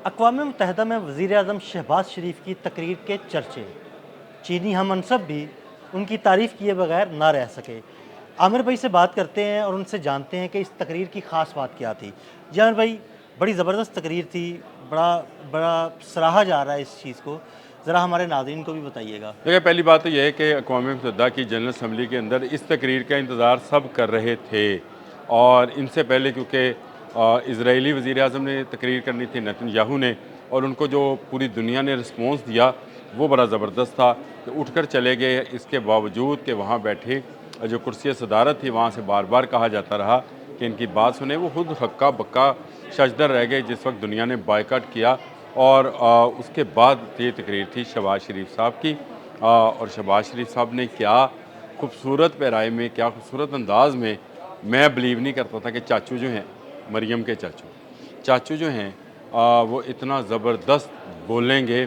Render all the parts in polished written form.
اقوام متحدہ میں وزیر اعظم شہباز شریف کی تقریر کے چرچے، چینی ہم منصب بھی ان کی تعریف کیے بغیر نہ رہ سکے۔ عامر بھائی سے بات کرتے ہیں اور ان سے جانتے ہیں کہ اس تقریر کی خاص بات کیا تھی۔ جی عامر بھائی، بڑی زبردست تقریر تھی، بڑا بڑا سراہا جا رہا ہے اس چیز کو، ذرا ہمارے ناظرین کو بھی بتائیے گا۔ دیکھیں، پہلی بات تو یہ ہے کہ اقوام متحدہ کی جنرل اسمبلی کے اندر اس تقریر کا انتظار سب کر رہے تھے، اور ان سے پہلے کیونکہ اسرائیلی وزیر اعظم نے تقریر کرنی تھی، نیتن یاہو نے، اور ان کو جو پوری دنیا نے رسپانس دیا وہ بڑا زبردست تھا کہ اٹھ کر چلے گئے، اس کے باوجود کہ وہاں بیٹھے جو کرسی صدارت تھی وہاں سے بار بار کہا جاتا رہا کہ ان کی بات سنیں، وہ خود ہکا بکا ششدر رہ گئے جس وقت دنیا نے بائیکاٹ کیا۔ اور اس کے بعد یہ تقریر تھی شہباز شریف صاحب کی، اور شہباز شریف صاحب نے کیا خوبصورت پیرائی میں، کیا خوبصورت انداز میں، میں بلیو نہیں کرتا تھا کہ چاچو جو ہیں، مریم کے چاچو جو ہیں وہ اتنا زبردست بولیں گے۔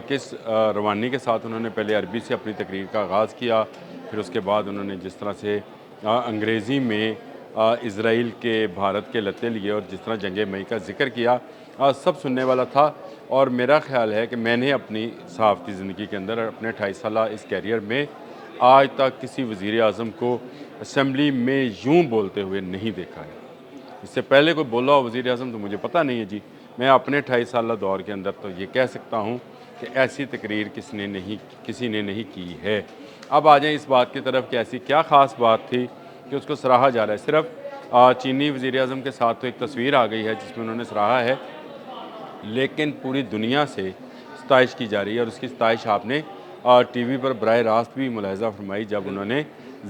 کس روانی کے ساتھ انہوں نے پہلے عربی سے اپنی تقریر کا آغاز کیا، پھر اس کے بعد انہوں نے جس طرح سے انگریزی میں اسرائیل کے بھارت کے لتے لیے اور جس طرح جنگ مئی کا ذکر کیا، سب سننے والا تھا۔ اور میرا خیال ہے کہ میں نے اپنی صحافتی زندگی کے اندر اپنے 28 سالہ اس کیریئر میں آج تک کسی وزیر اعظم کو اسمبلی میں یوں بولتے ہوئے نہیں دیکھا ہے۔ اس سے پہلے کوئی بولا ہو وزیر اعظم تو مجھے پتہ نہیں ہے جی، میں اپنے 28 سالہ دور کے اندر تو یہ کہہ سکتا ہوں کہ ایسی تقریر کسی نے نہیں کی ہے۔ اب آ جائیں اس بات کی طرف کہ ایسی کیا خاص بات تھی کہ اس کو سراہا جا رہا ہے۔ صرف چینی وزیر اعظم کے ساتھ تو ایک تصویر آ گئی ہے جس میں انہوں نے سراہا ہے، لیکن پوری دنیا سے ستائش کی جا رہی ہے، اور اس کی ستائش آپ نے ٹی وی پر براہ راست بھی ملاحظہ فرمائی جب انہوں نے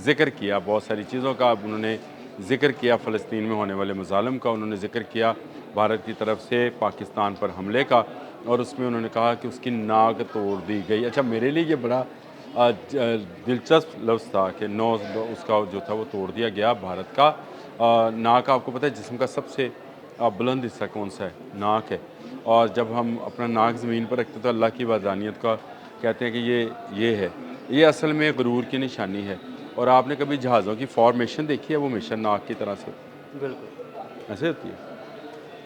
ذکر کیا بہت ساری چیزوں کا۔ اب انہوں نے ذکر کیا فلسطین میں ہونے والے مظالم کا، انہوں نے ذکر کیا بھارت کی طرف سے پاکستان پر حملے کا، اور اس میں انہوں نے کہا کہ اس کی ناک توڑ دی گئی۔ اچھا، میرے لیے یہ بڑا دلچسپ لفظ تھا کہ اس کا جو تھا وہ توڑ دیا گیا بھارت کا۔ ناک آپ کو پتہ ہے جسم کا سب سے بلند حصہ کون سا ہے؟ ناک ہے، اور جب ہم اپنا ناک زمین پر رکھتے تو اللہ کی وحدانیت کا کہتے ہیں کہ یہ ہے، یہ اصل میں غرور کی نشانی ہے۔ اور آپ نے کبھی جہازوں کی فارمیشن دیکھی ہے؟ وہ ہمیشہ ناک کی طرح سے بالکل ایسے ہوتی ہے۔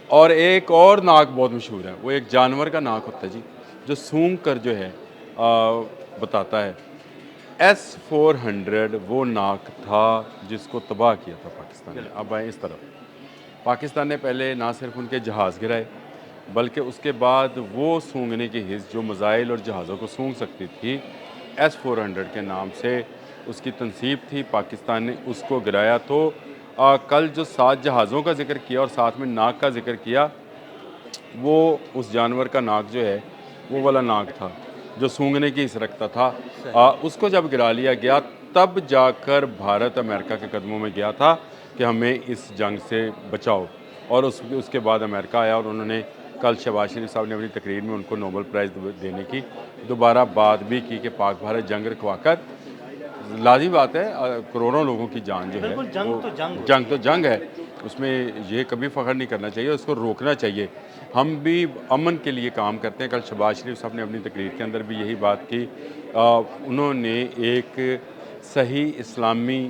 اور ایک اور ناک بہت مشہور ہے، وہ ایک جانور کا ناک ہوتا ہے جی، جو سونگ کر جو ہے بتاتا ہے۔ S-400 وہ ناک تھا جس کو تباہ کیا تھا پاکستان نے۔ اب آئیں اس طرف، پاکستان نے پہلے نہ صرف ان کے جہاز گرائے بلکہ اس کے بعد وہ سونگنے کی حس جو میزائل اور جہازوں کو سونگ سکتی تھی، S-400 کے نام سے اس کی تنصیب تھی، پاکستان نے اس کو گرایا۔ تو کل جو 7 جہازوں کا ذکر کیا اور ساتھ میں ناک کا ذکر کیا، وہ اس جانور کا ناک جو ہے وہ والا ناک تھا جو سونگنے کی حس رکھتا تھا۔ اس کو جب گرا لیا گیا تب جا کر بھارت امریکہ کے قدموں میں گیا تھا کہ ہمیں اس جنگ سے بچاؤ، اور اس کے بعد امریکہ آیا، اور انہوں نے کل شہباز شریف صاحب نے اپنی تقریر میں ان کو نوبل پرائز دینے کی دوبارہ بات بھی کی کہ پاک بھارت جنگ رکھوا کر، لازمی بات ہے کروڑوں لوگوں کی جان جو ہے بالکل، جنگ وہ تو جنگ جنگ ہوتی تو جنگ ہے، اس میں یہ کبھی فخر نہیں کرنا چاہیے، اس کو روکنا چاہیے۔ ہم بھی امن کے لیے کام کرتے ہیں۔ کل شہباز شریف صاحب نے اپنی تقریر کے اندر بھی یہی بات کی۔ انہوں نے ایک صحیح اسلامی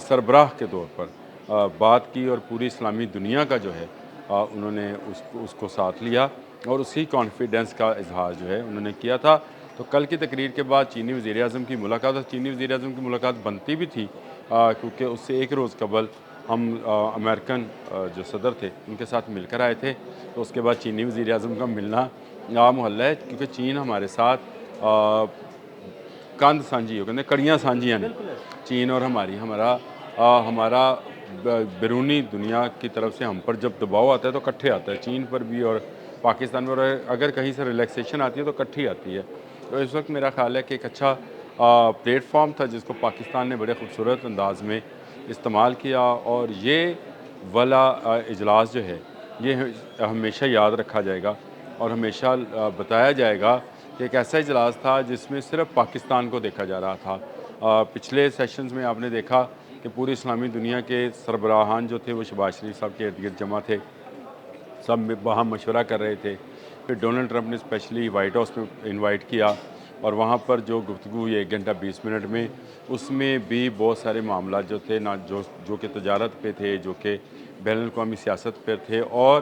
سربراہ کے طور پر بات کی، اور پوری اسلامی دنیا کا جو ہے انہوں نے اس کو ساتھ لیا، اور اسی کانفیڈنس کا اظہار جو ہے انہوں نے کیا تھا۔ تو کل کی تقریر کے بعد چینی وزیر اعظم کی ملاقات، اور چینی وزیر اعظم کی ملاقات بنتی بھی تھی کیونکہ اس سے ایک روز قبل ہم امریکن جو صدر تھے ان کے ساتھ مل کر آئے تھے، تو اس کے بعد چینی وزیر اعظم کا ملنا عام محلہ ہے، کیونکہ چین ہمارے ساتھ کاند سانجھی ہو، کہتے ہیں کڑیاں سانجھیاں نے چین اور ہمارا بیرونی دنیا کی طرف سے ہم پر جب دباؤ آتا ہے تو کٹھے آتا ہے، چین پر بھی اور پاکستان پر، اگر کہیں سے ریلیکسیشن آتی ہے تو کٹھی آتی ہے۔ تو اس وقت میرا خیال ہے کہ ایک اچھا پلیٹ فارم تھا جس کو پاکستان نے بڑے خوبصورت انداز میں استعمال کیا، اور یہ والا اجلاس جو ہے یہ ہمیشہ یاد رکھا جائے گا، اور ہمیشہ بتایا جائے گا کہ ایک ایسا اجلاس تھا جس میں صرف پاکستان کو دیکھا جا رہا تھا۔ پچھلے سیشنز میں آپ نے دیکھا کہ پوری اسلامی دنیا کے سربراہان جو تھے وہ شہباز شریف صاحب کے ارد گرد جمع تھے، سب باہم مشورہ کر رہے تھے۔ پھر ڈونلڈ ٹرمپ نے اسپیشلی وائٹ ہاؤس میں انوائٹ کیا، اور وہاں پر جو گفتگو ہوئی 1 گھنٹہ 20 منٹ میں، اس میں بھی بہت سارے معاملات جو تھے جو کہ تجارت پہ تھے، جو کہ بین الاقوامی سیاست پہ تھے، اور